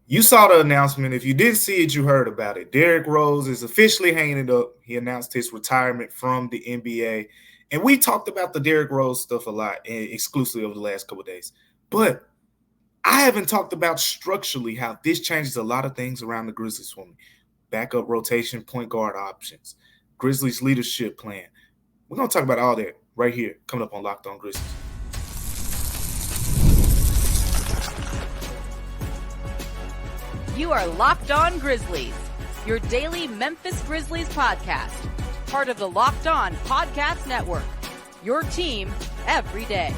You saw the announcement. If you didn't see it, you heard about it. Derrick Rose is officially hanging it up. He announced his retirement from the NBA. And we talked about the Derrick Rose stuff a lot, exclusively over the last couple of days. But I haven't talked about structurally how this changes a lot of things around the Grizzlies for me. Backup rotation, point guard options, Grizzlies leadership plan. We're going to talk about all that right here, coming up on Locked On Grizzlies. You are Locked On Grizzlies, your daily Memphis Grizzlies podcast, part of the Locked On Podcast Network, your team every day.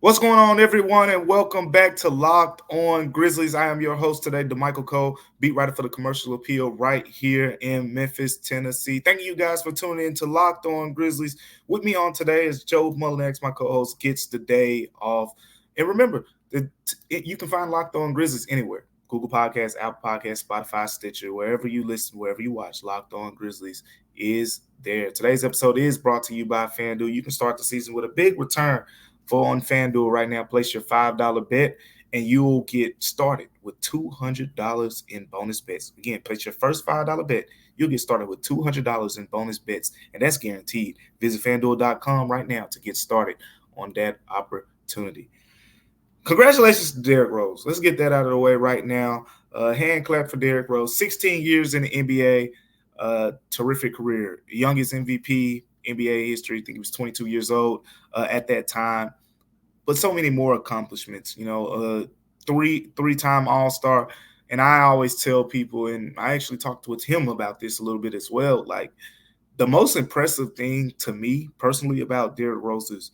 What's going on, everyone, and welcome back to Locked On Grizzlies. I am your host today, Damichael Cole, beat writer for the Commercial Appeal right here in Memphis, Tennessee. Thank you guys for tuning in to Locked On Grizzlies. With me on today is Joe Mullinex, my co-host, gets the day off. And remember, you can find Locked On Grizzlies anywhere. Google Podcasts, Apple Podcasts, Spotify, Stitcher, wherever you listen, wherever you watch, Locked On Grizzlies is there. Today's episode is brought to you by FanDuel. You can start the season with a big return on FanDuel right now. Place your $5 bet, and you will get started with $200 in bonus bets. Again, place your first $5 bet. You'll get started with $200 in bonus bets, and that's guaranteed. Visit FanDuel.com right now to get started on that opportunity. Congratulations to Derrick Rose. Let's get that out of the way right now. Hand clap for Derrick Rose. 16 years in the NBA. Terrific career. Youngest MVP, NBA history. I think he was 22 years old at that time. But so many more accomplishments. Three-time All-Star. And I always tell people, and I actually talked with him about this a little bit as well, like the most impressive thing to me personally about Derrick Rose's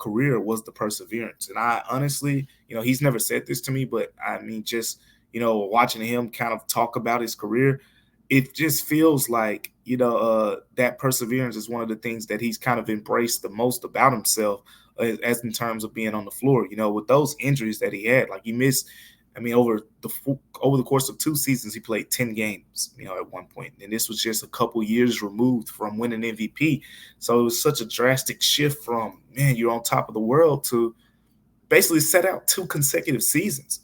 career was the perseverance. And I honestly, he's never said this to me, but I mean, just, watching him kind of talk about his career, it just feels like, that perseverance is one of the things that he's kind of embraced the most about himself as in terms of being on the floor, with those injuries that he had. Like he missed, over the course of 2 seasons, he played 10 games, at one point. And this was just a couple years removed from winning MVP. So it was such a drastic shift from, man, you're on top of the world to basically set out 2 consecutive seasons.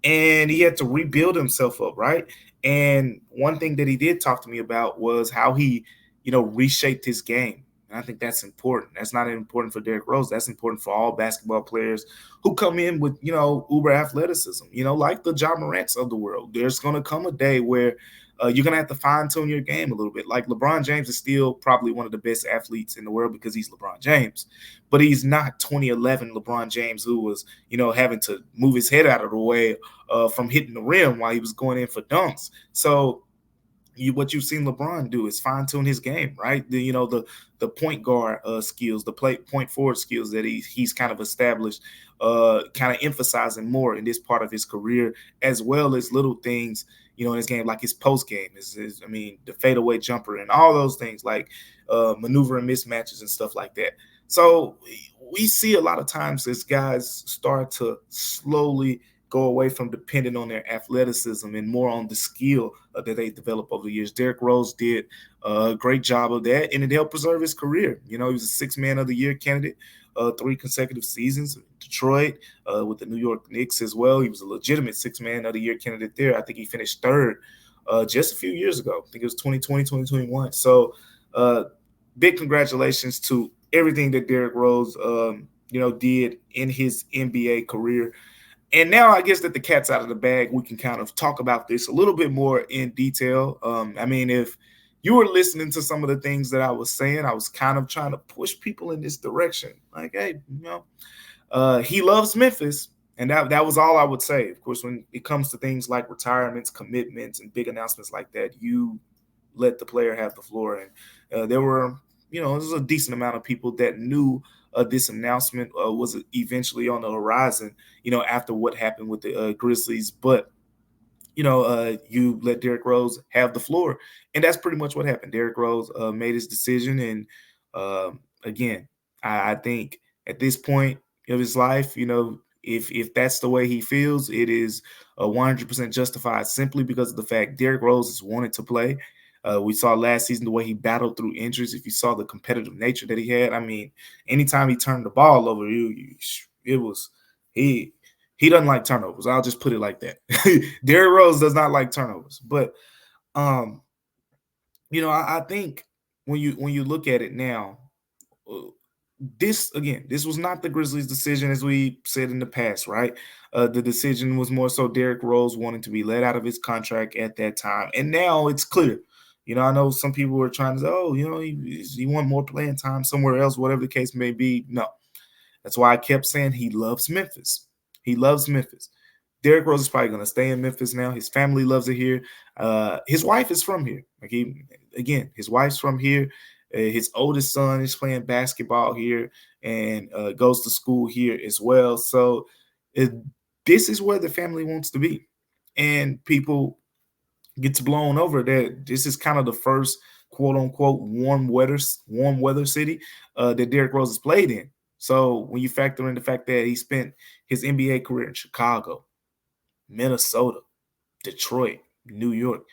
And he had to rebuild himself up, right? And one thing that he did talk to me about was how he, reshaped his game. And I think that's important. That's not important for Derrick Rose. That's important for all basketball players who come in with, uber athleticism, like the Ja Morants of the world. There's going to come a day where you're going to have to fine-tune your game a little bit. Like LeBron James is still probably one of the best athletes in the world because he's LeBron James. But he's not 2011 LeBron James who was, having to move his head out of the way from hitting the rim while he was going in for dunks. So what you've seen LeBron do is fine-tune his game, right? The point guard skills, the point forward skills that he's kind of established, kind of emphasizing more in this part of his career, as well as little things, in his game, like his post game, the fadeaway jumper and all those things, like maneuvering mismatches and stuff like that. So we see a lot of times as guys start to slowly go away from depending on their athleticism and more on the skill that they develop over the years. Derrick Rose did a great job of that, and it helped preserve his career. He was a 6th Man of the Year candidate 3 consecutive seasons in Detroit, with the New York Knicks as well. He was a legitimate 6th Man of the Year candidate there. I think he finished 3rd just a few years ago. I think it was 2020, 2021. So big congratulations to everything that Derrick Rose, did in his NBA career. And now I guess that the cat's out of the bag, we can kind of talk about this a little bit more in detail. If you were listening to some of the things that I was saying, I was kind of trying to push people in this direction. Like, hey, he loves Memphis. And that was all I would say. Of course, when it comes to things like retirements, commitments, and big announcements like that, you let the player have the floor. And there were, there was a decent amount of people that knew this announcement was eventually on the horizon, after what happened with the Grizzlies. But, you let Derrick Rose have the floor. And that's pretty much what happened. Derrick Rose made his decision. And, again, I think at this point of his life, if that's the way he feels, it is 100% justified simply because of the fact Derrick Rose has wanted to play. We saw last season the way he battled through injuries. If you saw the competitive nature that he had, anytime he turned the ball over, he He doesn't like turnovers. I'll just put it like that. Derrick Rose does not like turnovers. But um, I think when you look at it now, uh, this was not the Grizzlies' decision, as we said in the past, right? The decision was more so Derrick Rose wanting to be let out of his contract at that time, and now it's clear. I know some people were trying to say, "Oh, he want more playing time somewhere else, whatever the case may be." No, that's why I kept saying he loves Memphis. He loves Memphis. Derrick Rose is probably going to stay in Memphis now. His family loves it here. His wife is from here. His wife's from here. His oldest son is playing basketball here and goes to school here as well. So it, this is where the family wants to be. And people gets blown over that this is kind of the first quote unquote warm weather city that Derrick Rose has played in. So when you factor in the fact that he spent his NBA career in Chicago, Minnesota, Detroit, New York,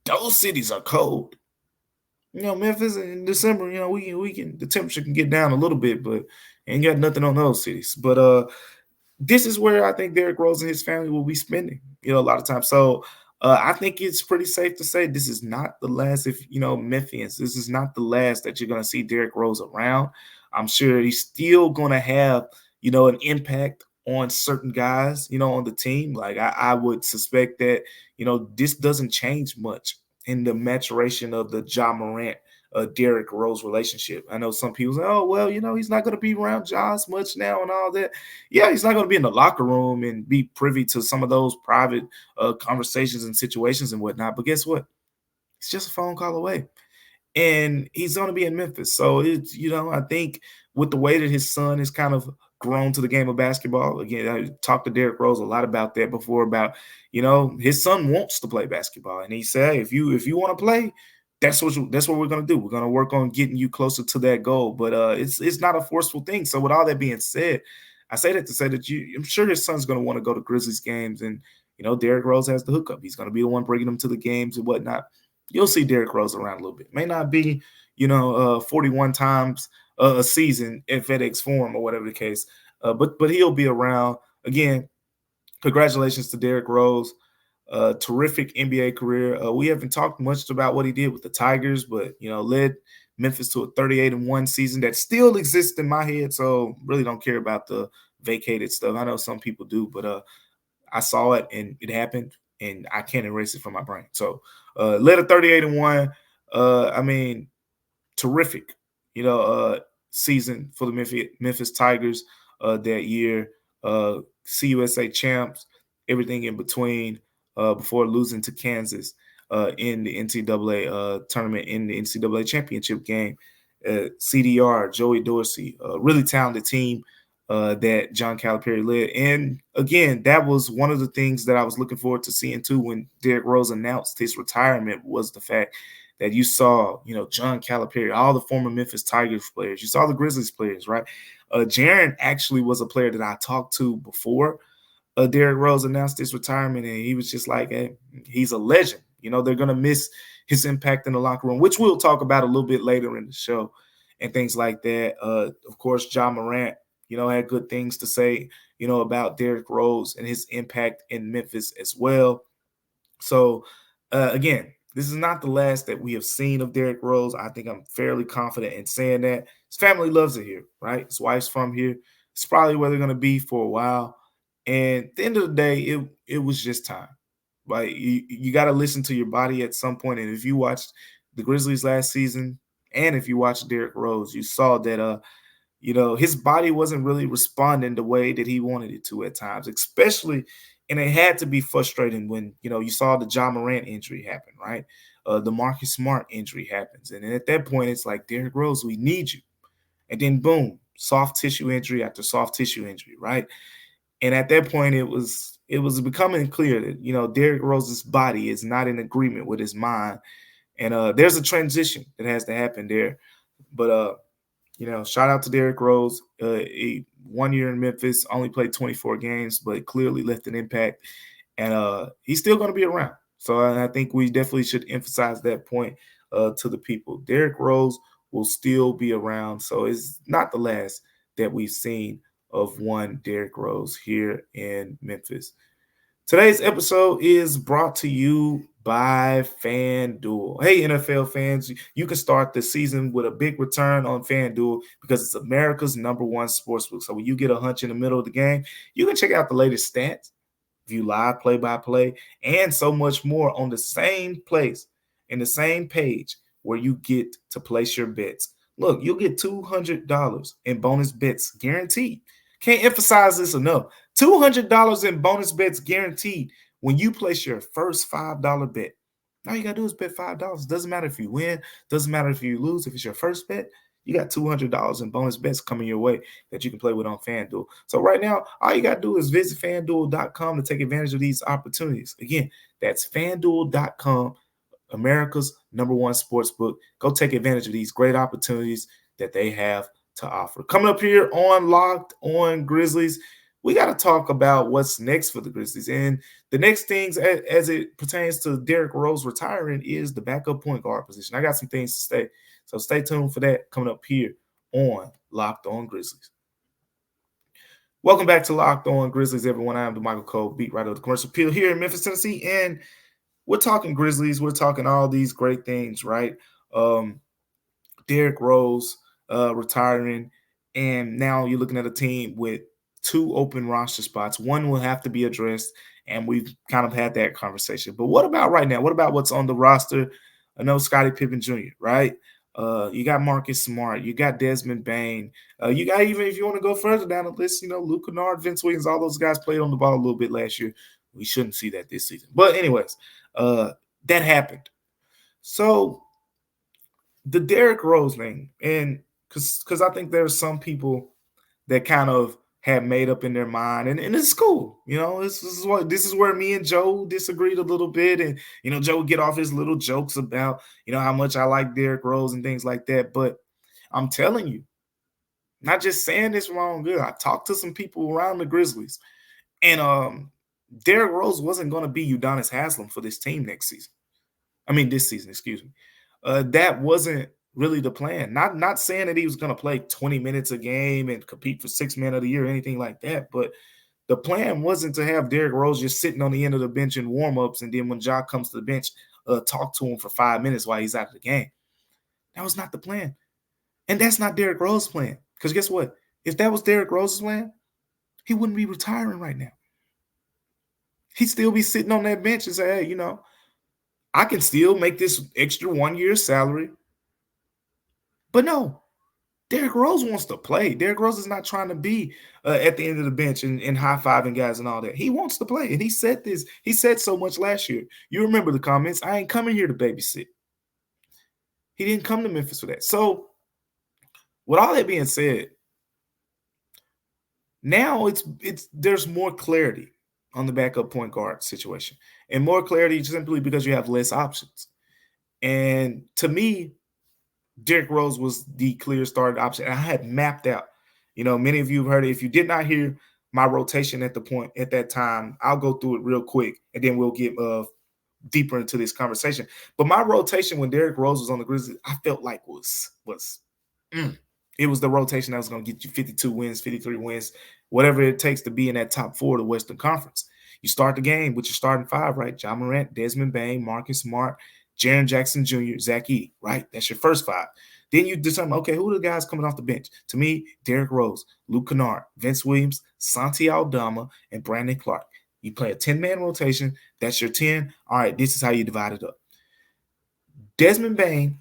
those cities are cold. Memphis in December, we can the temperature can get down a little bit, but ain't got nothing on those cities. But this is where I think Derrick Rose and his family will be spending, a lot of time. So I think it's pretty safe to say this is not the last, if Memphians, this is not the last that you're going to see Derrick Rose around. I'm sure he's still going to have, an impact on certain guys, on the team. Like I would suspect that, this doesn't change much in the maturation of the Ja Morant Derrick Rose relationship. I know some people say, "Oh, well, he's not going to be around Ja as much now and all that." Yeah, he's not going to be in the locker room and be privy to some of those private conversations and situations and whatnot. But guess what? It's just a phone call away, and he's going to be in Memphis. So it's I think with the way that his son is kind of grown to the game of basketball. Again, I talked to Derrick Rose a lot about that before. About his son wants to play basketball, and he said, hey, if you want to play, that's what we're gonna do. We're gonna work on getting you closer to that goal. But it's not a forceful thing. So with all that being said, I say that to say that I'm sure his son's gonna want to go to Grizzlies games, and Derrick Rose has the hookup. He's gonna be the one bringing them to the games and whatnot. You'll see Derrick Rose around a little bit. May not be 41 times a season in FedEx Forum or whatever the case, but he'll be around again. Congratulations to Derrick Rose. Terrific NBA career. We haven't talked much about what he did with the Tigers, but led Memphis to a 38-1 season that still exists in my head. So really don't care about the vacated stuff. I know some people do, but I saw it and it happened, and I can't erase it from my brain. So led a 38-1. I mean, terrific, season for the Memphis Tigers that year. CUSA champs, everything in between, before losing to Kansas in the NCAA tournament, in the NCAA championship game. CDR, Joey Dorsey, really talented team that John Calipari led. And again, that was one of the things that I was looking forward to seeing too when Derrick Rose announced his retirement, was the fact that you saw, John Calipari, all the former Memphis Tigers players. You saw the Grizzlies players, right? Jaren actually was a player that I talked to before Derrick Rose announced his retirement, and he was just like, hey, he's a legend. They're going to miss his impact in the locker room, which we'll talk about a little bit later in the show and things like that. Of course, Ja Morant, had good things to say, about Derrick Rose and his impact in Memphis as well. So, again, this is not the last that we have seen of Derrick Rose. I think I'm fairly confident in saying that. His family loves it here, right? His wife's from here. It's probably where they're going to be for a while. And at the end of the day, it was just time. Like you got to listen to your body at some point. And if you watched the Grizzlies last season, and if you watched Derrick Rose, you saw that his body wasn't really responding the way that he wanted it to at times, especially, and it had to be frustrating when, you saw the Ja Morant injury happen, right? The Marcus Smart injury happens. And then at that point, it's like, Derrick Rose, we need you. And then boom, soft tissue injury after soft tissue injury, right? And at that point, it was becoming clear that, Derrick Rose's body is not in agreement with his mind. And there's a transition that has to happen there. But shout out to Derrick Rose. 1 year in Memphis, only played 24 games, but clearly left an impact. And he's still going to be around. So I think we definitely should emphasize that point to the people. Derrick Rose will still be around. So it's not the last that we've seen of one Derrick Rose here in Memphis. Today's episode is brought to you by FanDuel. Hey, NFL fans, you can start the season with a big return on FanDuel because it's America's #1 sportsbook. So when you get a hunch in the middle of the game, you can check out the latest stats, view live play-by-play, and so much more on the same place in the same page where you get to place your bets. Look, you'll get $200 in bonus bets guaranteed. Can't emphasize this enough. $200 in bonus bets guaranteed when you place your first $5 bet. All you gotta do is bet $5. Doesn't matter if you win, doesn't matter if you lose. If it's your first bet, you got $200 in bonus bets coming your way that you can play with on FanDuel. So right now, all you got to do is visit FanDuel.com to take advantage of these opportunities. Again, that's FanDuel.com, America's #1 sportsbook. Go take advantage of these great opportunities that they have to offer. Coming up here on Locked On Grizzlies, we got to talk about what's next for the Grizzlies. And the next things as it pertains to Derrick Rose retiring is the backup point guard position. I got some things to say. So stay tuned for that coming up here on Locked On Grizzlies. Welcome back to Locked On Grizzlies, everyone. I am Damichael Cole, beat writer of the Commercial Appeal here in Memphis, Tennessee. And we're talking Grizzlies. We're talking all these great things, right? Derrick Rose retiring. And now you're looking at a team with 2 open roster spots. One will have to be addressed, and we've kind of had that conversation. But what about right now? What about what's on the roster? I know Scottie Pippen Jr., right? You got Marcus Smart. You got Desmond Bane. You got, even if you want to go further down the list, Luke Kennard, Vince Williams, all those guys played on the ball a little bit last year. We shouldn't see that this season. But anyways, that happened. So the Derrick Rose thing, and because I think there's some people that kind of have made up in their mind, and it's cool. This is where me and Joe disagreed a little bit, and Joe would get off his little jokes about how much I like Derrick Rose and things like that. But I'm telling you, not just saying this wrong. Good. I talked to some people around the Grizzlies, and Derrick Rose wasn't going to be Udonis Haslem for this team this season. Excuse me. That wasn't really the plan. Not saying that he was going to play 20 minutes a game and compete for 6th man of the year or anything like that, but the plan wasn't to have Derrick Rose just sitting on the end of the bench in warm-ups, and then when Ja comes to the bench, talk to him for 5 minutes while he's out of the game. That was not the plan. And that's not Derrick Rose's plan. Because guess what? If that was Derrick Rose's plan, he wouldn't be retiring right now. He'd still be sitting on that bench and say, hey, I can still make this extra 1 year salary. But no, Derrick Rose wants to play. Derrick Rose is not trying to be at the end of the bench and high-fiving guys and all that. He wants to play, and he said this. He said so much last year. You remember the comments. I ain't coming here to babysit. He didn't come to Memphis for that. So with all that being said, now there's more clarity on the backup point guard situation, and more clarity simply because you have less options. And to me, Derrick Rose was the clear starting option. And I had mapped out, many of you have heard it. If you did not hear my rotation at that time, I'll go through it real quick, and then we'll get deeper into this conversation. But my rotation when Derrick Rose was on the Grizzlies, I felt like it was the rotation that was going to get you 52 wins, 53 wins, whatever it takes to be in that top 4 of the Western Conference. You start the game with your starting 5, right? Ja Morant, Desmond Bane, Marcus Smart, Jaren Jackson Jr., Zach Edey, right? That's your first 5. Then you determine, okay, who are the guys coming off the bench? To me, Derrick Rose, Luke Kennard, Vince Williams, Santi Aldama, and Brandon Clark. You play a 10-man rotation. That's your 10. All right, this is how you divide it up. Desmond Bane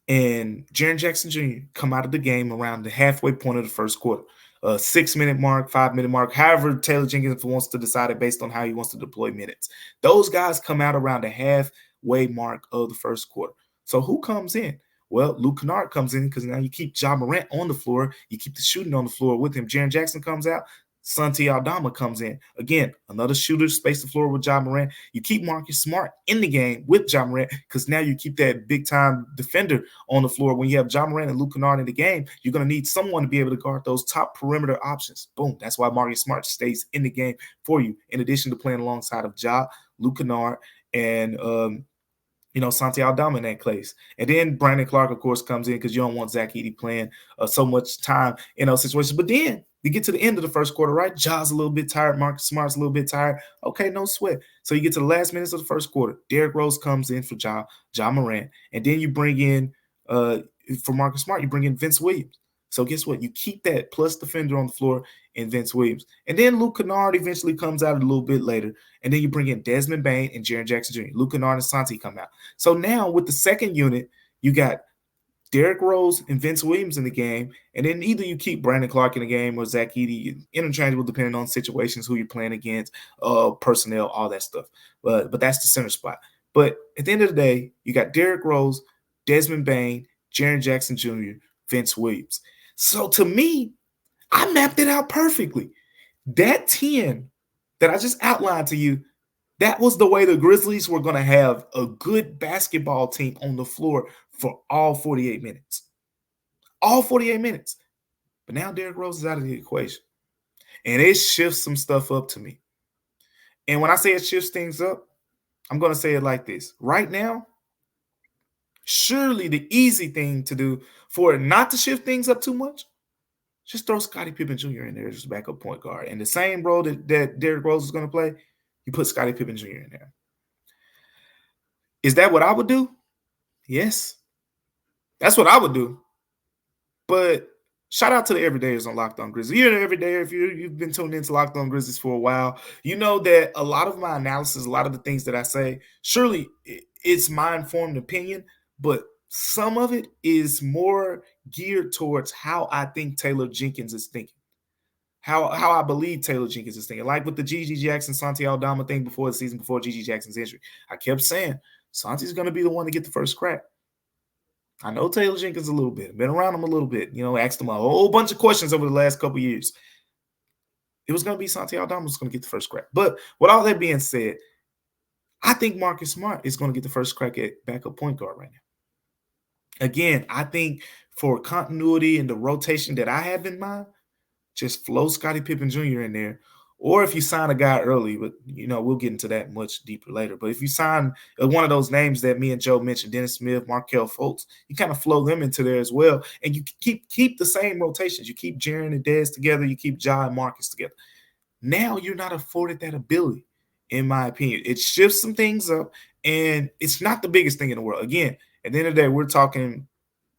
and Jaren Jackson Jr. come out of the game around the halfway point of the first quarter. 6-minute mark, 5-minute mark, however Taylor Jenkins wants to decide it based on how he wants to deploy minutes. Those guys come out around the halfway mark of the first quarter. So who comes in? Well, Luke Kennard comes in because now you keep Ja Morant on the floor. You keep the shooting on the floor with him. Jaren Jackson comes out. Santi Aldama comes in. Again, another shooter, space the floor with Ja Morant. You keep Marcus Smart in the game with Ja Morant because now you keep that big-time defender on the floor. When you have Ja Morant and Luke Kennard in the game, you're going to need someone to be able to guard those top perimeter options. Boom. That's why Marcus Smart stays in the game for you, in addition to playing alongside of Ja, Luke Kennard, and Santi Aldama in that place. And then Brandon Clark, of course, comes in because you don't want Zach Edey playing so much time in those situations. But then you get to the end of the first quarter, right? Ja's a little bit tired. Marcus Smart's a little bit tired. Okay, no sweat. So you get to the last minutes of the first quarter. Derrick Rose comes in for Ja Morant. And then you bring in, for Marcus Smart, you bring in Vince Williams. So guess what? You keep that plus defender on the floor in Vince Williams. And then Luke Kennard eventually comes out a little bit later. And then you bring in Desmond Bane and Jaren Jackson Jr. Luke Kennard and Santi come out. So now with the second unit, you got Derrick Rose and Vince Williams in the game. And then either you keep Brandon Clark in the game or Zach Edey, interchangeable depending on situations, who you're playing against, personnel, all that stuff. But that's the center spot. But at the end of the day, you got Derrick Rose, Desmond Bane, Jaren Jackson Jr., Vince Williams. So to me, I mapped it out perfectly. That 10 that I just outlined to you, that was the way the Grizzlies were going to have a good basketball team on the floor for all 48 minutes. All 48 minutes. But now Derrick Rose is out of the equation. And it shifts some stuff up to me. And when I say it shifts things up, I'm going to say it like this. Right now, surely the easy thing to do for it not to shift things up too much, just throw Scottie Pippen Jr. in there as backup point guard. And the same role that Derrick Rose is going to play, you put Scottie Pippen Jr. in there. Is that what I would do? Yes. That's what I would do. But shout out to the everydayers on Locked On Grizzlies. You're an everydayer. If you've been tuned into Locked On Grizzlies for a while, you know that a lot of my analysis, a lot of the things that I say, surely it's my informed opinion, but some of it is more geared towards how I think Taylor Jenkins is thinking. How I believe Taylor Jenkins is thinking. Like with the Gigi Jackson, Santi Aldama thing before the season, before Gigi Jackson's injury. I kept saying, Santi's going to be the one to get the first crack. I know Taylor Jenkins a little bit. Been around him a little bit. Asked him a whole bunch of questions over the last couple of years. It was going to be Santi Aldama was going to get the first crack. But with all that being said, I think Marcus Smart is going to get the first crack at backup point guard right now. Again, I think for continuity and the rotation that I have in mind, just flow Scottie Pippen Jr. in there. Or if you sign a guy early, but, we'll get into that much deeper later. But if you sign one of those names that me and Joe mentioned, Dennis Smith, Markelle Fultz, you kind of flow them into there as well. And you keep the same rotations. You keep Jaren and Dez together. You keep Ja and Marcus together. Now you're not afforded that ability, in my opinion. It shifts some things up, and it's not the biggest thing in the world. Again, at the end of the day, we're talking,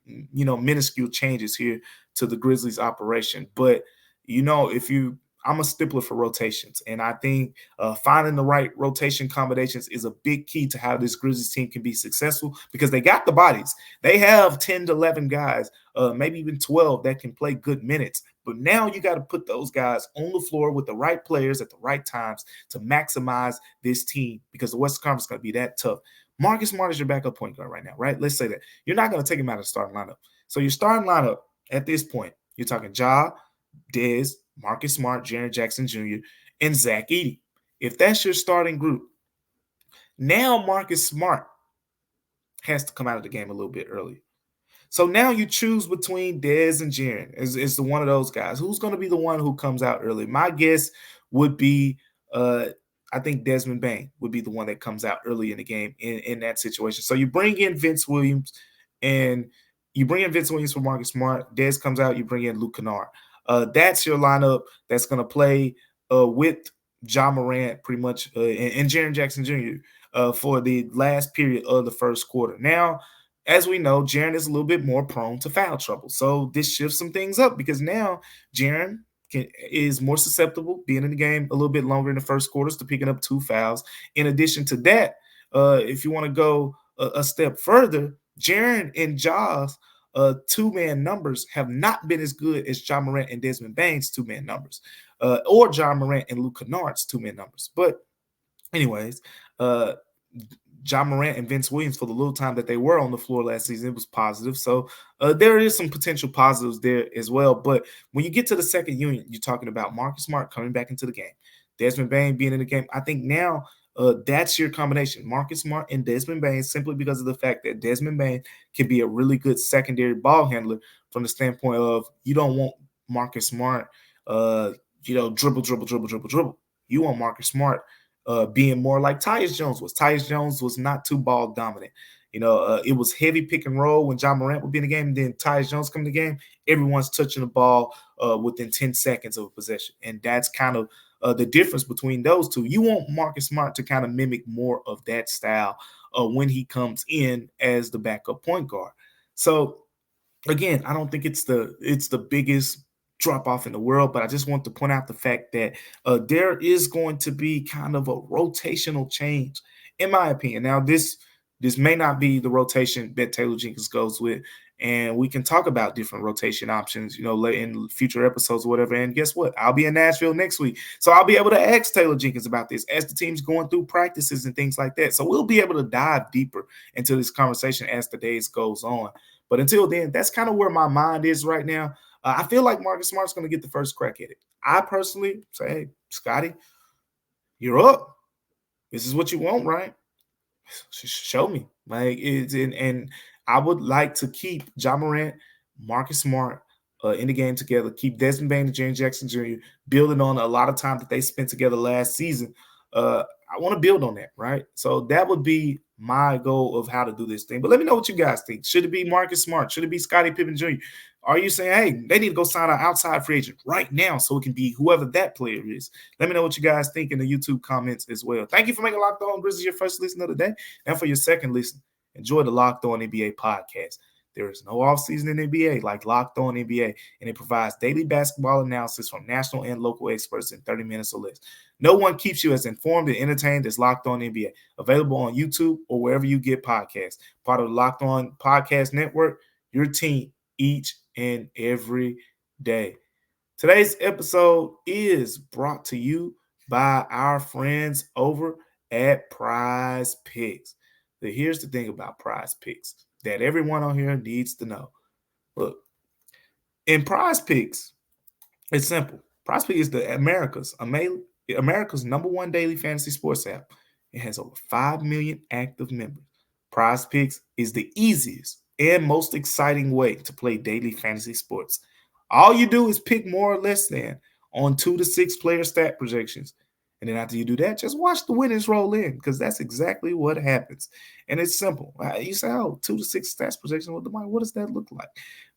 minuscule changes here to the Grizzlies operation. But, I'm a stippler for rotations, and I think finding the right rotation combinations is a big key to how this Grizzlies team can be successful because they got the bodies. They have 10 to 11 guys, maybe even 12 that can play good minutes. But now you got to put those guys on the floor with the right players at the right times to maximize this team because the Western Conference is going to be that tough. Marcus Smart is your backup point guard right now, right? Let's say that. You're not going to take him out of the starting lineup. So your starting lineup at this point, you're talking Ja, Dez, Marcus Smart, Jaren Jackson Jr., and Zach Edey. If that's your starting group, now Marcus Smart has to come out of the game a little bit earlier. So now you choose between Dez and Jaren as the one of those guys. Who's going to be the one who comes out early? My guess would be, I think Desmond Bane would be the one that comes out early in the game in that situation. So you bring in Vince Williams, and you bring in Vince Williams for Marcus Smart. Dez comes out, you bring in Luke Kennard. That's your lineup that's going to play with Ja Morant pretty much and Jaren Jackson Jr. For the last period of the first quarter. Now, as we know, Jaren is a little bit more prone to foul trouble. So this shifts some things up because now Jaren is more susceptible, being in the game a little bit longer in the first quarters, to picking up 2 fouls. In addition to that, if you want to go a step further, Jaren and Ja's two-man numbers have not been as good as Ja Morant and Desmond Bane's two-man numbers, or Ja Morant and Luke Kennard's two-man numbers. But anyways, Ja Morant and Vince Williams, for the little time that they were on the floor last season, it was positive. So there is some potential positives there as well. But when you get to the second unit, you're talking about Marcus Smart coming back into the game, Desmond Bane being in the game. I think now that's your combination, Marcus Smart and Desmond Bane, simply because of the fact that Desmond Bane can be a really good secondary ball handler from the standpoint of you don't want Marcus Smart, dribble. You want Marcus Smart being more like Tyus Jones was. Tyus Jones was not too ball dominant. It was heavy pick and roll when John Morant would be in the game, and then Tyus Jones come in the game. Everyone's touching the ball within 10 seconds of a possession, and that's kind of the difference between those two. You want Marcus Smart to kind of mimic more of that style when he comes in as the backup point guard. So again, I don't think it's the biggest drop off in the world, but I just want to point out the fact that there is going to be kind of a rotational change, in my opinion. Now, this may not be the rotation that Taylor Jenkins goes with, and we can talk about different rotation options, in future episodes or whatever. And guess what? I'll be in Nashville next week, so I'll be able to ask Taylor Jenkins about this as the team's going through practices and things like that. So we'll be able to dive deeper into this conversation as the days goes on. But until then, that's kind of where my mind is right now. I feel like Marcus Smart's going to get the first crack at it. I personally say, hey, Scotty, you're up. This is what you want, right? Show me. And I would like to keep Ja Morant, Marcus Smart in the game together. Keep Desmond Bane and Jaren Jackson Jr. building on a lot of time that they spent together last season. I want to build on that, right? So that would be my goal of how to do this thing. But let me know what you guys think. Should it be Marcus Smart? Should it be Scottie Pippen Jr.? Are you saying, hey, they need to go sign an outside free agent right now so it can be whoever that player is? Let me know what you guys think in the YouTube comments as well. Thank you for making Locked On Grizzlies your first listen of the day. And for your second listen, enjoy the Locked On NBA podcast. There is no offseason in the NBA like Locked On NBA, and it provides daily basketball analysis from national and local experts in 30 minutes or less. No one keeps you as informed and entertained as Locked On NBA. Available on YouTube or wherever you get podcasts. Part of the Locked On Podcast Network, your team each and every day. Today's episode is brought to you by our friends over at Prize Picks. So here's the thing about Prize Picks that everyone on here needs to know. Look, in Prize Picks, it's simple. Prize Picks is the America's number one daily fantasy sports app. It has over 5 million active members. Prize Picks is the easiest and most exciting way to play daily fantasy sports. All you do is pick more or less than on 2 to 6 player stat projections. And then after you do that, just watch the winnings roll in because that's exactly what happens. And it's simple. You say, 2 to 6 stats projections. What does that look like?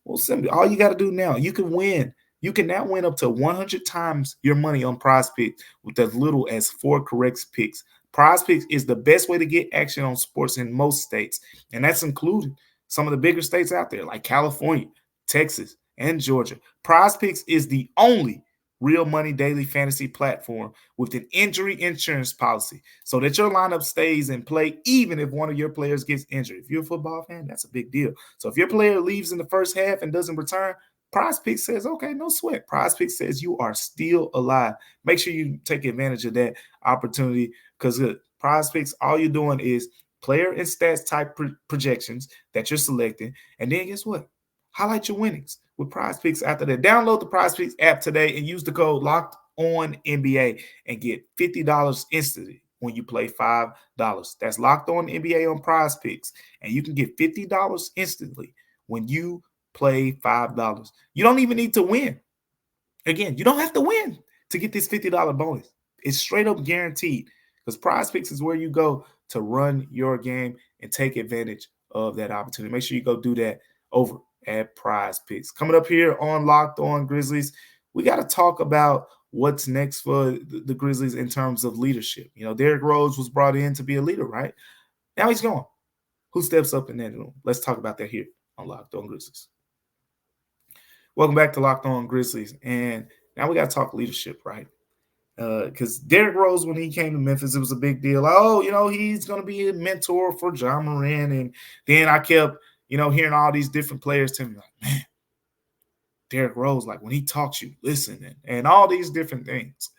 Well, simply, all you got to do now, you can win. You can now win up to 100 times your money on Prize Picks with as little as 4 correct picks. Prize Picks is the best way to get action on sports in most states, and that's including some of the bigger states out there like California, Texas, and Georgia. Prize Picks is the only real money daily fantasy platform with an injury insurance policy so that your lineup stays in play even if one of your players gets injured. If you're a football fan, that's a big deal. So if your player leaves in the first half and doesn't return, Prize Picks says, okay, no sweat. Prize Picks says you are still alive. Make sure you take advantage of that opportunity because Prize Picks, all you're doing is player and stats type projections that you're selecting. And then guess what? Highlight your winnings with Prize Picks after that. Download the Prize Picks app today and use the code LOCKEDONNBA and get $50 instantly when you play $5. That's Locked On NBA on Prize Picks. And you can get $50 instantly when you play $5. You don't even need to win. Again, you don't have to win to get this $50 bonus. It's straight up guaranteed because Prize Picks is where you go to run your game and take advantage of that opportunity. Make sure you go do that over at Prize Picks. Coming up here on Locked On Grizzlies, we got to talk about what's next for the Grizzlies in terms of leadership. Derrick Rose was brought in to be a leader, right? Now he's gone. Who steps up in that room? Let's talk about that here on Locked On Grizzlies. Welcome back to Locked On Grizzlies. And now we got to talk leadership, right? Because Derrick Rose, when he came to Memphis, it was a big deal. He's going to be a mentor for Ja Morant. And then I kept, hearing all these different players tell me, like, man, Derrick Rose, like when he talks, you listen and all these different things.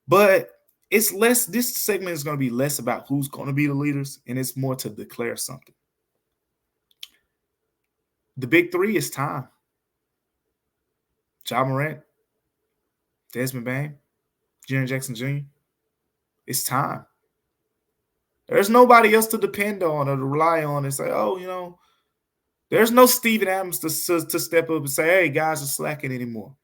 But it's less, this segment is going to be less about who's going to be the leaders, and it's more to declare something. The big three is time. Ja Morant, Desmond Bane, Jaren Jackson Jr. It's time. There's nobody else to depend on or to rely on and say, there's no Steven Adams to step up and say, hey, guys are slacking anymore.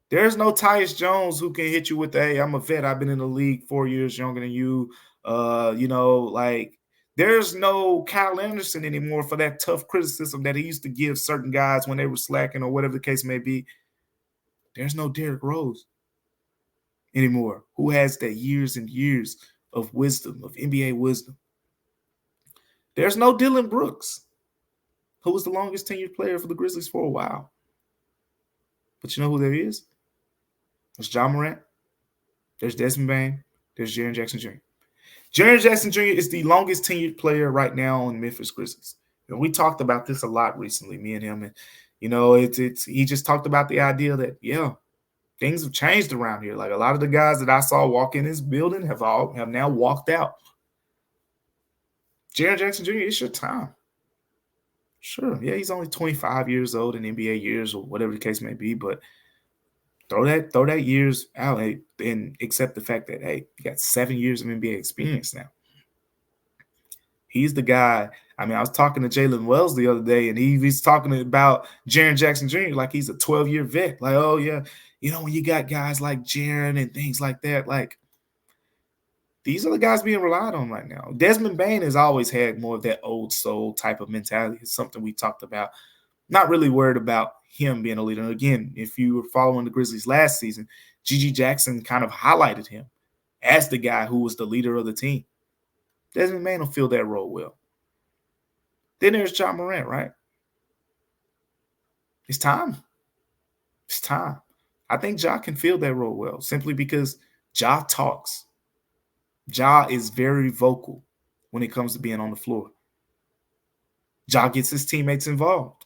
There's no Tyus Jones who can hit you with the, hey, I'm a vet. I've been in the league 4 years younger than you. Like there's no Kyle Anderson anymore for that tough criticism that he used to give certain guys when they were slacking or whatever the case may be. There's no Derrick Rose anymore who has that years and years of wisdom, of NBA wisdom. There's no Dylan Brooks, who was the longest tenured player for the Grizzlies for a while. But you know who there is? There's Ja Morant. There's Desmond Bain. There's Jaren Jackson Jr. Jaren Jackson Jr. is the longest tenured player right now on Memphis Grizzlies. And we talked about this a lot recently, me and him. And, he just talked about the idea that, things have changed around here. Like a lot of the guys that I saw walk in this building have now walked out. Jaren Jackson Jr., it's your time. Sure, yeah, he's only 25 years old in NBA years or whatever the case may be, but throw that years out and accept the fact that, hey, you got 7 years of NBA experience now. He's the guy. I mean, I was talking to Jalen Wells the other day, and he's talking about Jaren Jackson Jr. like he's a 12-year vet. Like, oh, yeah, when you got guys like Jaren and things like that, like, these are the guys being relied on right now. Desmond Bain has always had more of that old soul type of mentality. It's something we talked about. Not really worried about him being a leader. And again, if you were following the Grizzlies last season, G.G. Jackson kind of highlighted him as the guy who was the leader of the team. Desmond Bain will fill that role well. Then there's Ja Morant, right? It's time. It's time. I think Ja can fill that role well simply because Ja talks. Ja is very vocal when it comes to being on the floor. Ja gets his teammates involved.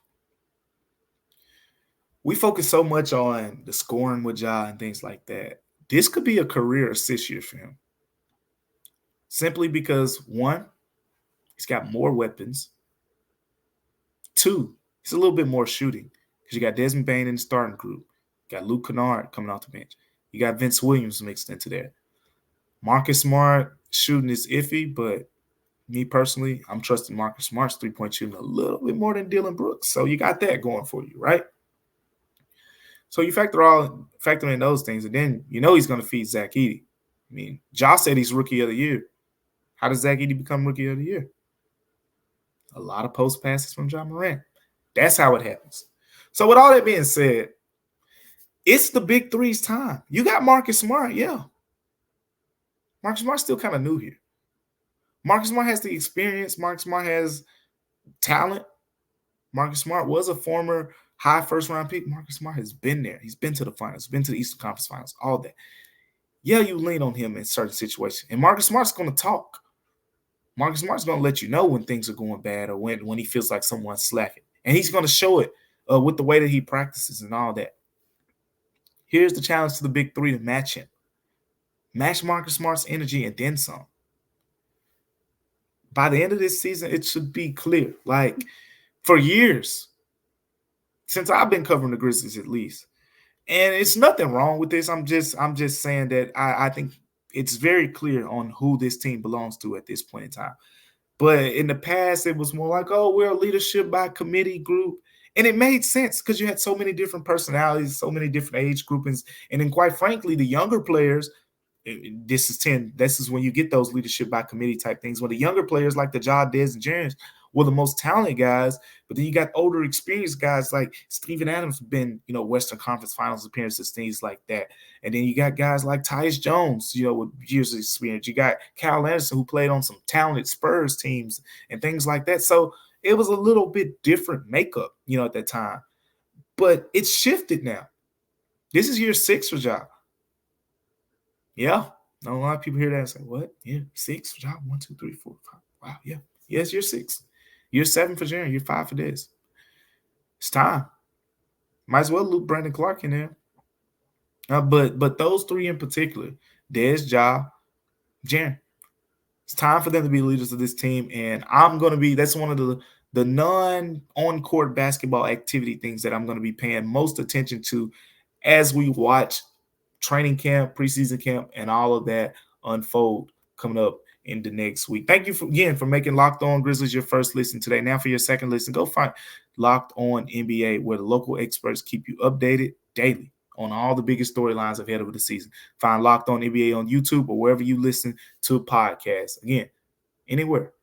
We focus so much on the scoring with Ja and things like that. This could be a career assist year for him. Simply because, one, he's got more weapons. Two, he's a little bit more shooting because you got Desmond Bain in the starting group. You got Luke Kennard coming off the bench. You got Vince Williams mixed into there. Marcus Smart shooting is iffy, but me personally, I'm trusting Marcus Smart's three-point shooting a little bit more than Dylan Brooks. So you got that going for you, right? So you factor in those things, and then he's going to feed Zach Edey. I mean, Ja said he's rookie of the year. How does Zach Edey become rookie of the year? A lot of post passes from Ja Morant. That's how it happens. So with all that being said, it's the big three's time. You got Marcus Smart, yeah. Marcus Smart's still kind of new here. Marcus Smart has the experience. Marcus Smart has talent. Marcus Smart was a former high first-round pick. Marcus Smart has been there. He's been to the finals, been to the Eastern Conference Finals, all that. Yeah, you lean on him in certain situations. And Marcus Smart's going to talk. Marcus Smart's going to let you know when things are going bad or when he feels like someone's slacking. And he's going to show it with the way that he practices and all that. Here's the challenge to the big three to match him. Match Marcus Smart's energy and then some. By the end of this season, it should be clear. Like, for years, since I've been covering the Grizzlies at least, and it's nothing wrong with this. I'm just saying that I think it's very clear on who this team belongs to at this point in time. But in the past, it was more like, oh, we're a leadership by committee group. And it made sense because you had so many different personalities, so many different age groupings. And then quite frankly, the younger players, this is when you get those leadership by committee type things. When the younger players like the Ja, Dez, and Jaren were the most talented guys, but then you got older, experienced guys like Steven Adams, been Western Conference Finals appearances, things like that. And then you got guys like Tyus Jones, with years of experience. You got Kyle Anderson, who played on some talented Spurs teams and things like that. So it was a little bit different makeup, at that time. But it's shifted now. This is year 6 for Ja. Yeah. A lot of people hear that and say, what? Yeah, 6 for Ja? 1, 2, 3, 4, 5. Wow, yeah. Yes, year 6. Year 7 for Jaren. Year 5 for Dez. It's time. Might as well loop Brandon Clark in there. But those three in particular, Dez, Ja, Jaren, it's time for them to be leaders of this team. And that's one of the non-on-court basketball activity things that I'm going to be paying most attention to as we watch training camp, preseason camp, and all of that unfold coming up in the next week. Thank you for making Locked On Grizzlies your first listen today. Now for your second listen, go find Locked On NBA, where the local experts keep you updated daily on all the biggest storylines ahead of the season. Find Locked On NBA on YouTube or wherever you listen to podcasts. Again, anywhere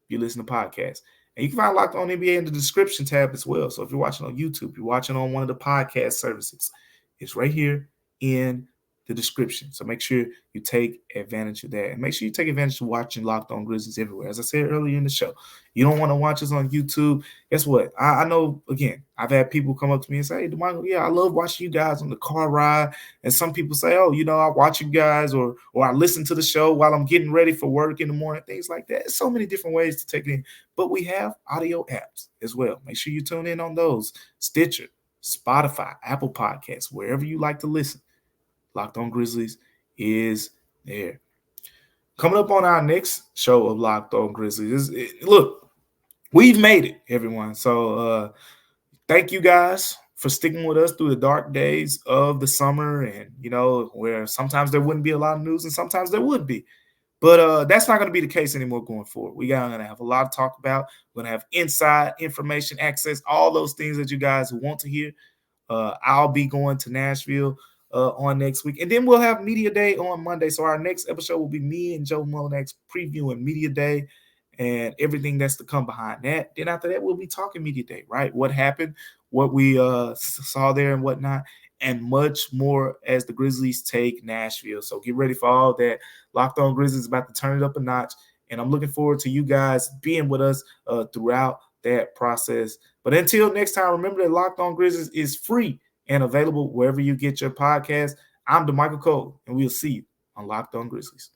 you listen to podcasts. And you can find Locked On NBA in the description tab as well. So if you're watching on YouTube, you're watching on one of the podcast services, it's right here in the description. So make sure you take advantage of that. And make sure you take advantage of watching Locked On Grizzlies everywhere. As I said earlier in the show, you don't want to watch us on YouTube. Guess what? I know, again, I've had people come up to me and say, hey, Damichael, yeah, I love watching you guys on the car ride. And some people say, oh, I watch you guys or I listen to the show while I'm getting ready for work in the morning, things like that. There's so many different ways to take it in. But we have audio apps as well. Make sure you tune in on those. Stitcher, Spotify, Apple Podcasts, wherever you like to listen. Locked On Grizzlies is there. Coming up on our next show of Locked On Grizzlies, look, we've made it, everyone. So thank you guys for sticking with us through the dark days of the summer and, where sometimes there wouldn't be a lot of news and sometimes there would be. But that's not going to be the case anymore going forward. We're going to have a lot to talk about. We're going to have inside information, access, all those things that you guys want to hear. I'll be going to Nashville on next week. And then we'll have Media Day on Monday. So our next episode will be me and Joe Mullinax previewing Media Day and everything that's to come behind that. Then after that, we'll be talking Media Day, right? What happened, what we saw there and whatnot, and much more as the Grizzlies take Nashville. So get ready for all that. Locked On Grizzlies is about to turn it up a notch. And I'm looking forward to you guys being with us throughout that process. But until next time, remember that Locked On Grizzlies is free and available wherever you get your podcast. I'm Damichael Cole, and we'll see you on Locked On Grizzlies.